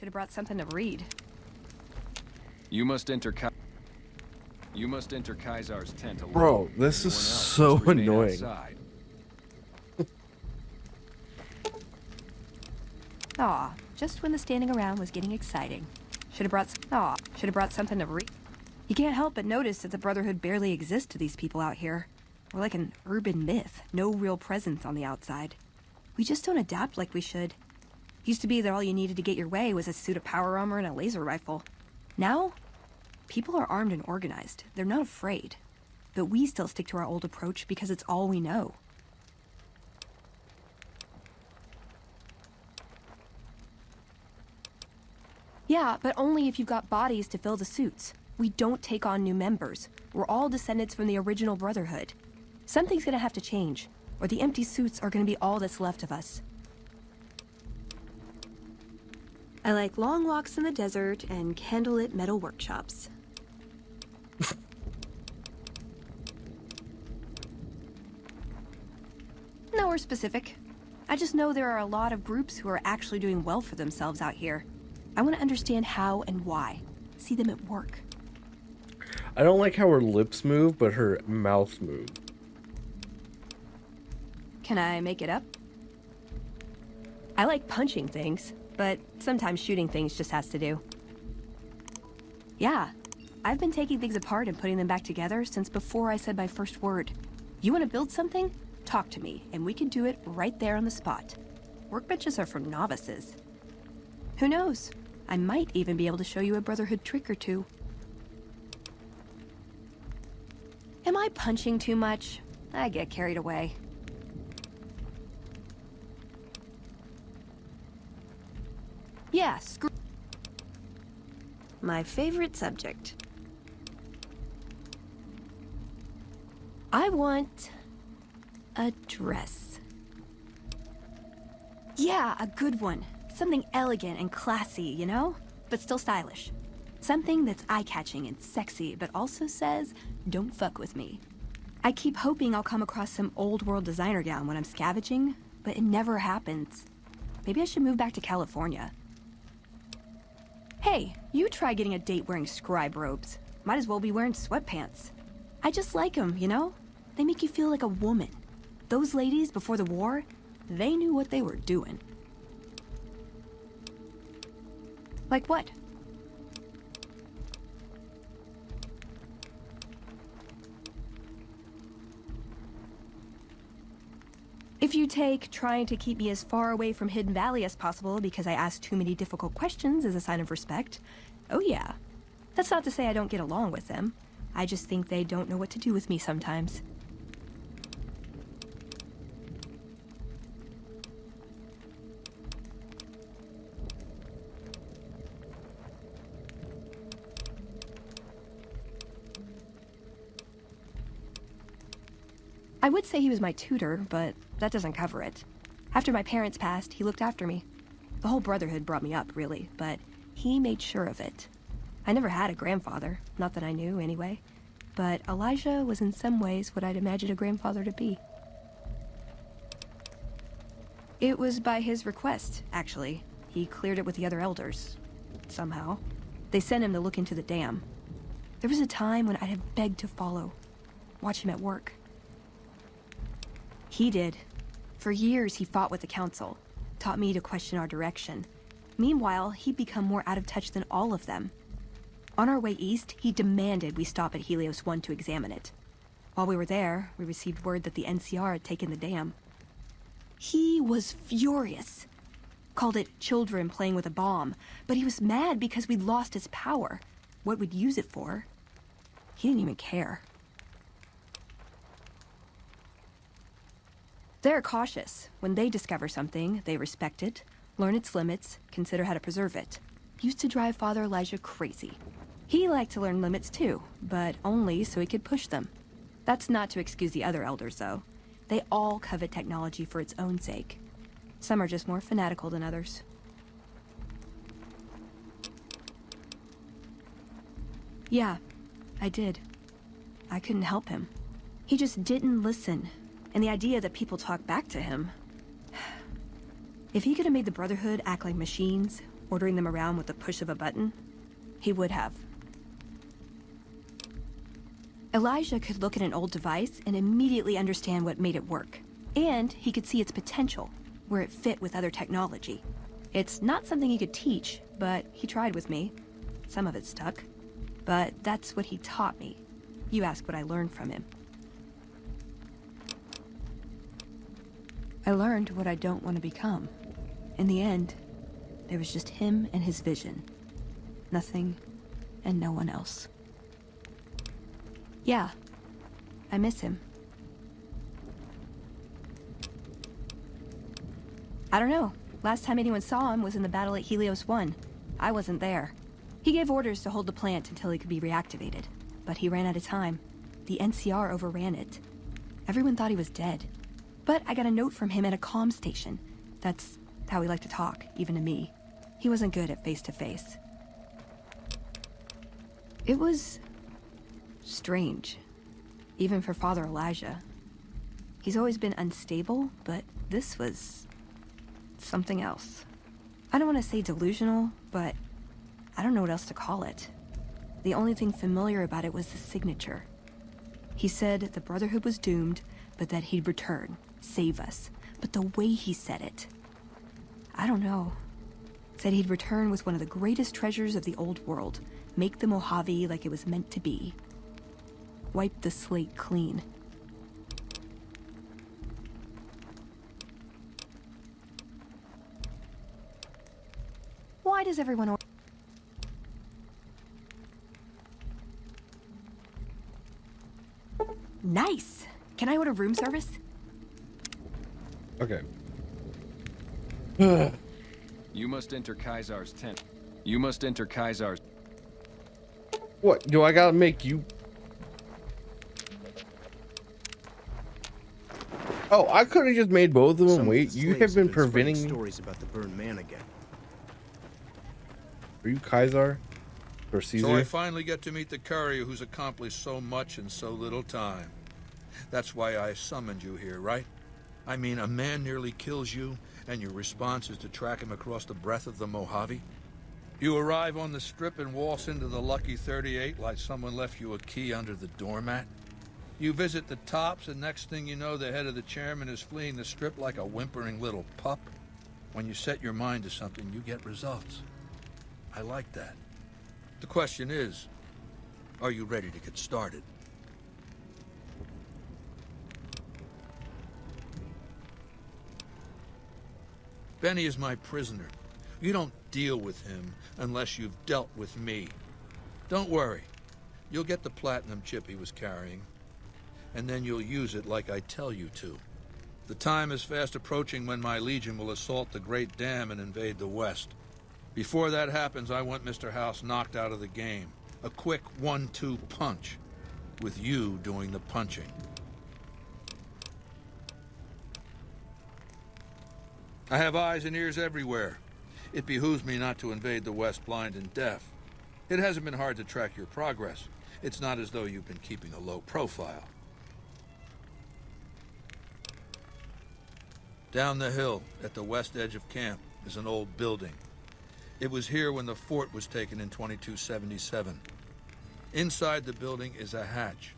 Should have brought something to read. You must enter Kaisar's tent alone. Bro, this is Everyone else so must remain annoying. outside. Aw, just when the standing around was getting exciting. Should have brought something to read. You can't help but notice that the Brotherhood barely exists to these people out here. We're like an urban myth, no real presence on the outside. We just don't adapt like we should. Used to be that all you needed to get your way was a suit of power armor and a laser rifle. Now, people are armed and organized. They're not afraid. But we still stick to our old approach because it's all we know. Yeah, but only if you've got bodies to fill the suits. We don't take on new members. We're all descendants from the original Brotherhood. Something's gonna have to change, or the empty suits are gonna be all that's left of us. I like long walks in the desert and candlelit metal workshops. Nowhere specific. I just know there are a lot of groups who are actually doing well for themselves out here. I want to understand how and why. See them at work. I don't like how her lips move, but her mouth moves. Can I make it up? I like punching things, but sometimes shooting things just has to do. Yeah, I've been taking things apart and putting them back together since before I said my first word. You want to build something? Talk to me, and we can do it right there on the spot. Workbenches are for novices. Who knows? I might even be able to show you a Brotherhood trick or two. Am I punching too much? I get carried away. Yeah, screw... My favorite subject. I want... a dress. Yeah, a good one. Something elegant and classy, you know? But still stylish. Something that's eye-catching and sexy, but also says, don't fuck with me. I keep hoping I'll come across some old-world designer gown when I'm scavenging, but it never happens. Maybe I should move back to California. Hey, you try getting a date wearing scribe robes. Might as well be wearing sweatpants. I just like them, you know? They make you feel like a woman. Those ladies before the war, they knew what they were doing. Like what? If you take trying to keep me as far away from Hidden Valley as possible because I ask too many difficult questions as a sign of respect, oh yeah. That's not to say I don't get along with them. I just think they don't know what to do with me sometimes. I would say he was my tutor, but that doesn't cover it. After my parents passed, he looked after me. The whole Brotherhood brought me up, really, but he made sure of it. I never had a grandfather, not that I knew anyway, but Elijah was in some ways what I'd imagine a grandfather to be. It was by his request, actually. He cleared it with the other elders. Somehow. They sent him to look into the dam. There was a time when I'd have begged to follow, watch him at work. He did. For years, he fought with the council, taught me to question our direction. Meanwhile, he'd become more out of touch than all of them. On our way east, he demanded we stop at Helios 1 to examine it. While we were there, we received word that the NCR had taken the dam. He was furious. Called it children playing with a bomb, but he was mad because we'd lost his power. What we'd use it for. He didn't even care. They're cautious. When they discover something, they respect it, learn its limits, consider how to preserve it. Used to drive Father Elijah crazy. He liked to learn limits too, but only so he could push them. That's not to excuse the other elders, though. They all covet technology for its own sake. Some are just more fanatical than others. Yeah, I did. I couldn't help him. He just didn't listen. And the idea that people talk back to him... If he could have made the Brotherhood act like machines, ordering them around with the push of a button, he would have. Elijah could look at an old device and immediately understand what made it work. And he could see its potential, where it fit with other technology. It's not something he could teach, but he tried with me. Some of it stuck. But that's what he taught me. You ask what I learned from him. I learned what I don't want to become. In the end, there was just him and his vision. Nothing and no one else. Yeah, I miss him. I don't know. Last time anyone saw him was in the battle at Helios 1. I wasn't there. He gave orders to hold the plant until he could be reactivated. But he ran out of time. The NCR overran it. Everyone thought he was dead. But I got a note from him at a comm station. That's how he liked to talk, even to me. He wasn't good at face-to-face. It was strange. Even for Father Elijah. He's always been unstable, but this was something else. I don't want to say delusional, but I don't know what else to call it. The only thing familiar about it was the signature. He said the Brotherhood was doomed, but that he'd return, save us. But the way he said it, I don't know. Said he'd return with one of the greatest treasures of the old world, make the Mojave like it was meant to be. Wipe the slate clean. Why does everyone... Nice! Can I order room service? Okay. You must enter Kaisar's tent. You must enter Kaisar's... What? Do I gotta make you... Oh, I could have just made both of them. Wait, you have been preventing me. Stories about the burned man again. Are you Kaisar? Or Caesar? So I finally get to meet the courier who's accomplished so much in so little time. That's why I summoned you here, right? I mean, a man nearly kills you, and your response is to track him across the breadth of the Mojave? You arrive on the strip and waltz into the Lucky 38 like someone left you a key under the doormat? You visit the tops, and next thing you know, the head of the chairman is fleeing the strip like a whimpering little pup? When you set your mind to something, you get results. I like that. The question is, are you ready to get started? Benny is my prisoner. You don't deal with him unless you've dealt with me. Don't worry. You'll get the platinum chip he was carrying, and then you'll use it like I tell you to. The time is fast approaching when my Legion will assault the Great Dam and invade the West. Before that happens, I want Mr. House knocked out of the game. A quick 1-2 punch, with you doing the punching. I have eyes and ears everywhere. It behooves me not to invade the West blind and deaf. It hasn't been hard to track your progress. It's not as though you've been keeping a low profile. Down the hill, at the west edge of camp, is an old building. It was here when the fort was taken in 2277. Inside the building is a hatch.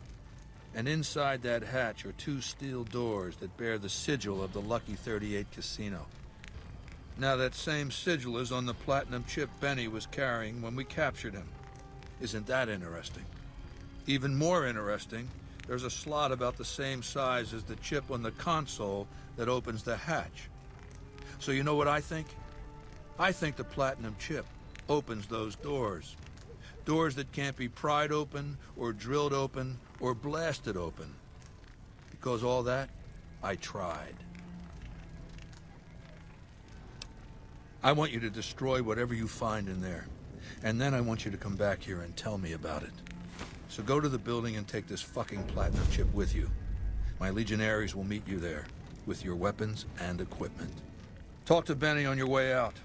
And inside that hatch are 2 steel doors that bear the sigil of the Lucky 38 casino. Now that same sigil is on the platinum chip Benny was carrying when we captured him. Isn't that interesting? Even more interesting, there's a slot about the same size as the chip on the console that opens the hatch. So you know what I think? I think the platinum chip opens those doors. Doors that can't be pried open, or drilled open, or blasted open. Because all that, I tried. I want you to destroy whatever you find in there. And then I want you to come back here and tell me about it. So go to the building and take this fucking platinum chip with you. My legionaries will meet you there, with your weapons and equipment. Talk to Benny on your way out.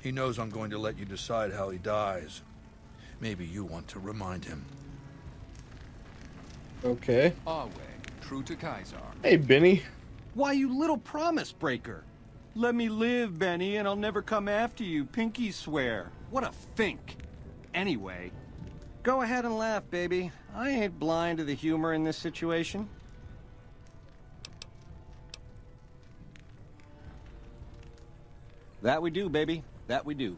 He knows I'm going to let you decide how he dies. Maybe you want to remind him. Okay. Our way, true to Kaisar. Hey, Benny. Why, you little promise breaker! Let me live, Benny, and I'll never come after you, pinky swear. What a fink. Anyway, go ahead and laugh, baby. I ain't blind to the humor in this situation. That we do, baby. That we do.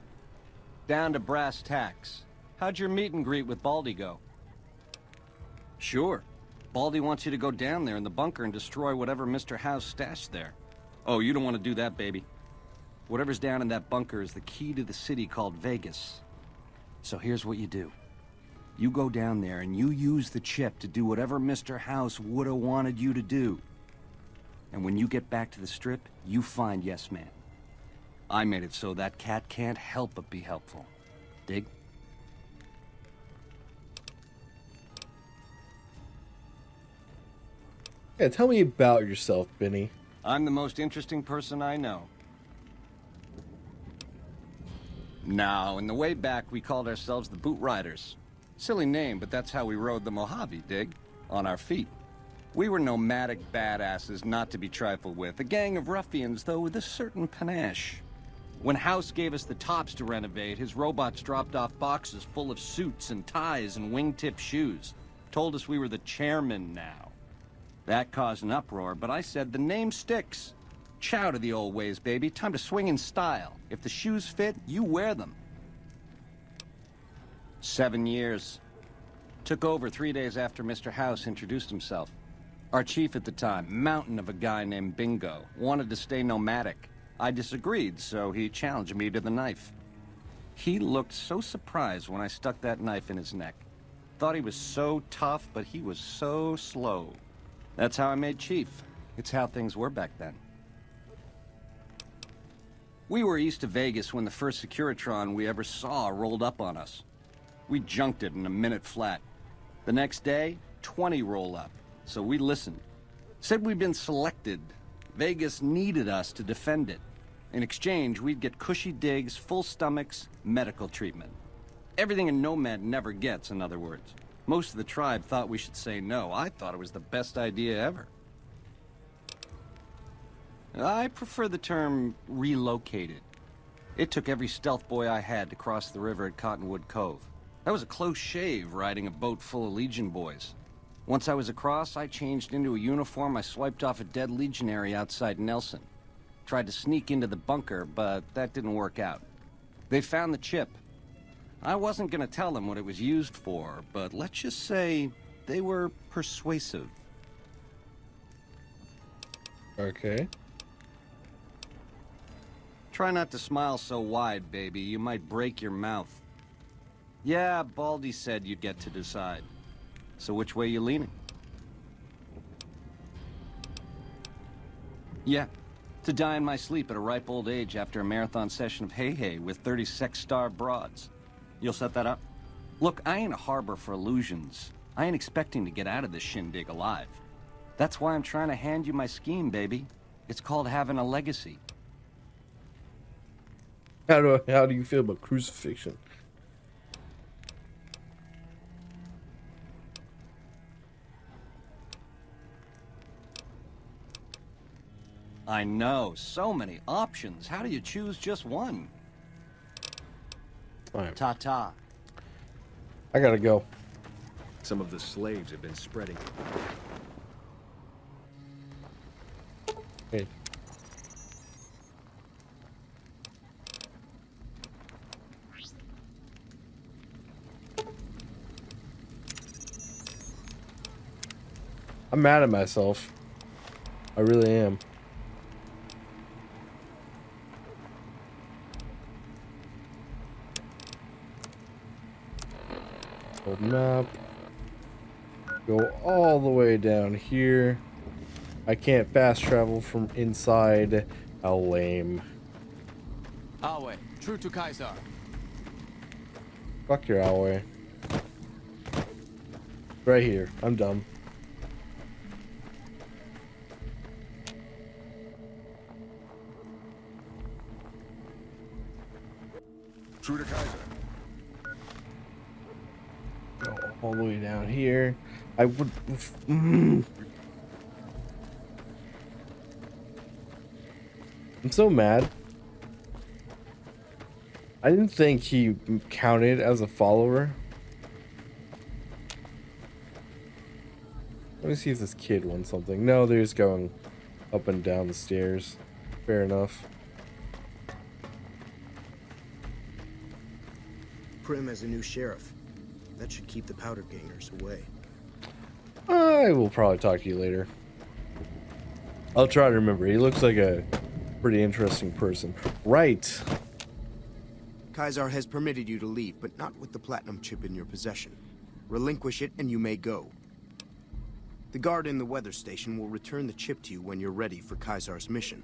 Down to brass tacks. How'd your meet and greet with Baldy go? Sure. Baldy wants you to go down there in the bunker and destroy whatever Mr. House stashed there. Oh, you don't want to do that, baby. Whatever's down in that bunker is the key to the city called Vegas. So here's what you do. You go down there and you use the chip to do whatever Mr. House would have wanted you to do. And when you get back to the Strip, you find Yes Man. I made it so that cat can't help but be helpful. Dig? Yeah, tell me about yourself, Benny. I'm the most interesting person I know. Now, in the way back, we called ourselves the Boot Riders. Silly name, but that's how we rode the Mojave, dig? On our feet. We were nomadic badasses not to be trifled with. A gang of ruffians, though, with a certain panache. When House gave us the tops to renovate, his robots dropped off boxes full of suits and ties and wingtip shoes. Told us we were the chairmen now. That caused an uproar, but I said the name sticks. Chow to the old ways, baby. Time to swing in style. If the shoes fit, you wear them. 7 years. Took over 3 days after Mr. House introduced himself. Our chief at the time, mountain of a guy named Bingo, wanted to stay nomadic. I disagreed, so he challenged me to the knife. He looked so surprised when I stuck that knife in his neck. Thought he was so tough, but he was so slow. That's how I made chief. It's how things were back then. We were east of Vegas when the first Securitron we ever saw rolled up on us. We junked it in a minute flat. The next day, 20 roll up. So we listened. Said we'd been selected. Vegas needed us to defend it. In exchange, we'd get cushy digs, full stomachs, medical treatment. Everything a nomad never gets, in other words. Most of the tribe thought we should say no. I thought it was the best idea ever. I prefer the term relocated. It took every stealth boy I had to cross the river at Cottonwood Cove. That was a close shave riding a boat full of Legion boys. Once I was across, I changed into a uniform I swiped off a dead legionary outside Nelson. Tried to sneak into the bunker, but that didn't work out. They found the chip. I wasn't gonna tell them what it was used for, but let's just say they were persuasive. Okay. Try not to smile so wide, baby. You might break your mouth. Yeah, Baldy said you'd get to decide. So which way you leaning? Yeah, to die in my sleep at a ripe old age after a marathon session of hey-hey with 30 sex-starved broads. You'll set that up? Look, I ain't a harbor for illusions. I ain't expecting to get out of this shindig alive. That's why I'm trying to hand you my scheme, baby. It's called having a legacy. How do you feel about crucifixion? I know, so many options. How do you choose just one? Fine. Ta-ta. I gotta go. Some of the slaves have been spreading. Hey. I'm mad at myself. I really am. Open up. Go all the way down here. I can't fast travel from inside. How lame. Alway, true to Kaiser. Fuck your Alway. Right here. I'm dumb. True to Kaiser. Go all the way down here. I would. I'm so mad. I didn't think he counted as a follower. Let me see if this kid wants something. No, they're just going up and down the stairs. Fair enough. Prim has a new sheriff. That should keep the powder gangers away. I will probably talk to you later. I'll try to remember. He looks like a pretty interesting person. Right. Caesar has permitted you to leave, but not with the platinum chip in your possession. Relinquish it and you may go. The guard in the weather station will return the chip to you when you're ready for Caesar's mission.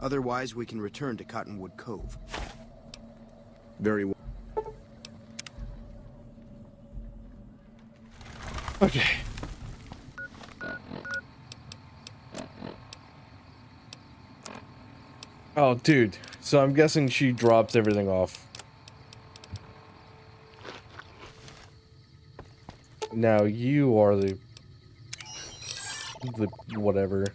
Otherwise, we can return to Cottonwood Cove. Very well. Okay. Oh, dude. So I'm guessing she drops everything off. Now you are the whatever.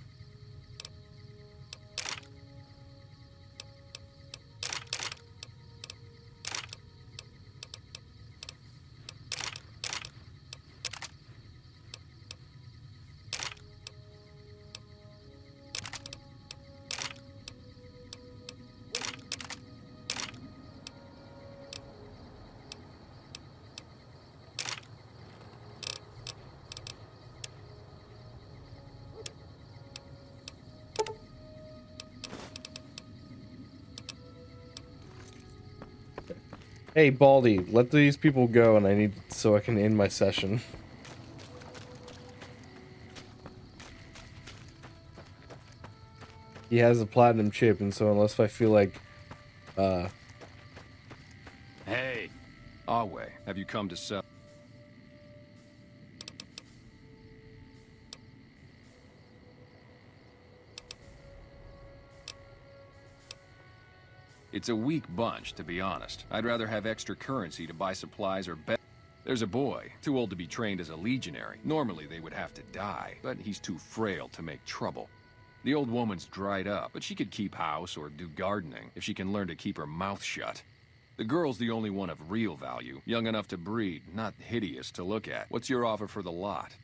Hey, Baldy, let these people go, and I need so I can end my session. He has a platinum chip, and so unless I feel like, Hey, Awe, have you come to sell? It's a weak bunch, to be honest. I'd rather have extra currency to buy supplies or bet. There's a boy, too old to be trained as a legionary. Normally they would have to die, but he's too frail to make trouble. The old woman's dried up, but she could keep house or do gardening if she can learn to keep her mouth shut. The girl's the only one of real value, young enough to breed, not hideous to look at. What's your offer for the lot?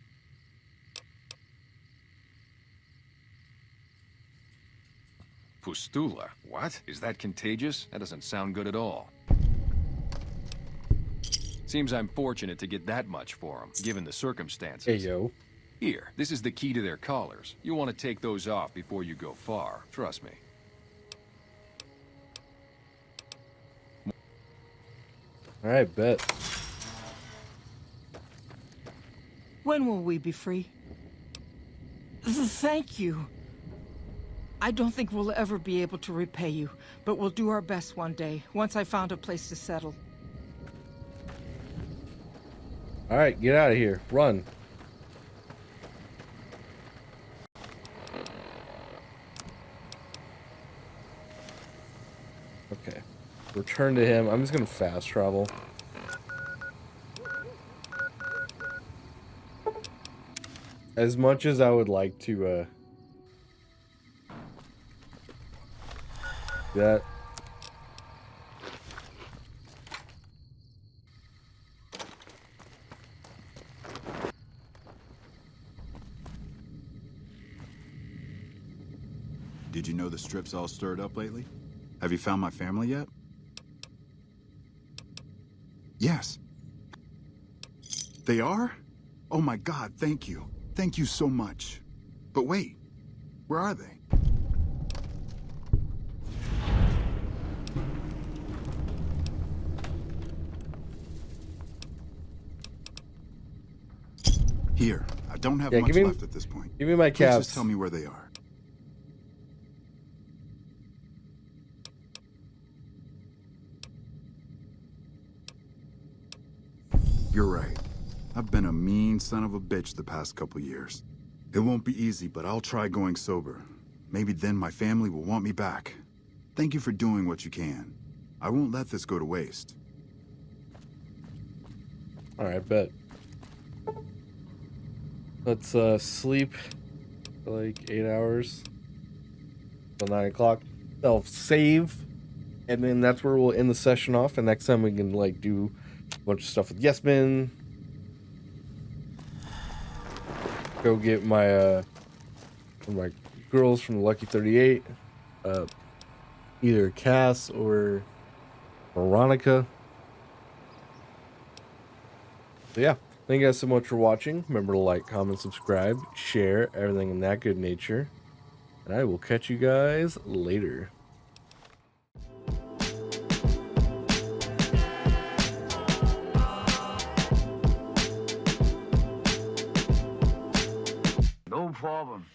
Pustula? What? Is that contagious? That doesn't sound good at all. Seems I'm fortunate to get that much for them, given the circumstances. hey, yo. Here, this is the key to their collars. You want to take those off before you go far. Trust me. Alright, bet. When will we be free? Thank you. I don't think we'll ever be able to repay you, but we'll do our best one day, once I found a place to settle. Alright, get out of here. Run. Okay. Return to him. I'm just gonna fast travel. As much as I would like to, that. Did you know the strip's all stirred up lately? Have you found my family yet? Yes. They are? Oh my God, thank you. Thank you so much. But wait, where are they? Here, I don't have much left at this point. Give me my Please caps. just tell me where they are. You're right. I've been a mean son of a bitch the past couple years. It won't be easy, but I'll try going sober. Maybe then my family will want me back. Thank you for doing what you can. I won't let this go to waste. Alright, bet. Let's sleep for like 8 hours. Till 9 o'clock. I'll save, and then that's where we'll end the session off. And next time we can like do a bunch of stuff with Yesman. Go get my girls from the Lucky 38, either Cass or Veronica. So yeah, thank you guys so much for watching. Remember to like, comment, subscribe, share, everything in that good nature. And I will catch you guys later. No problem.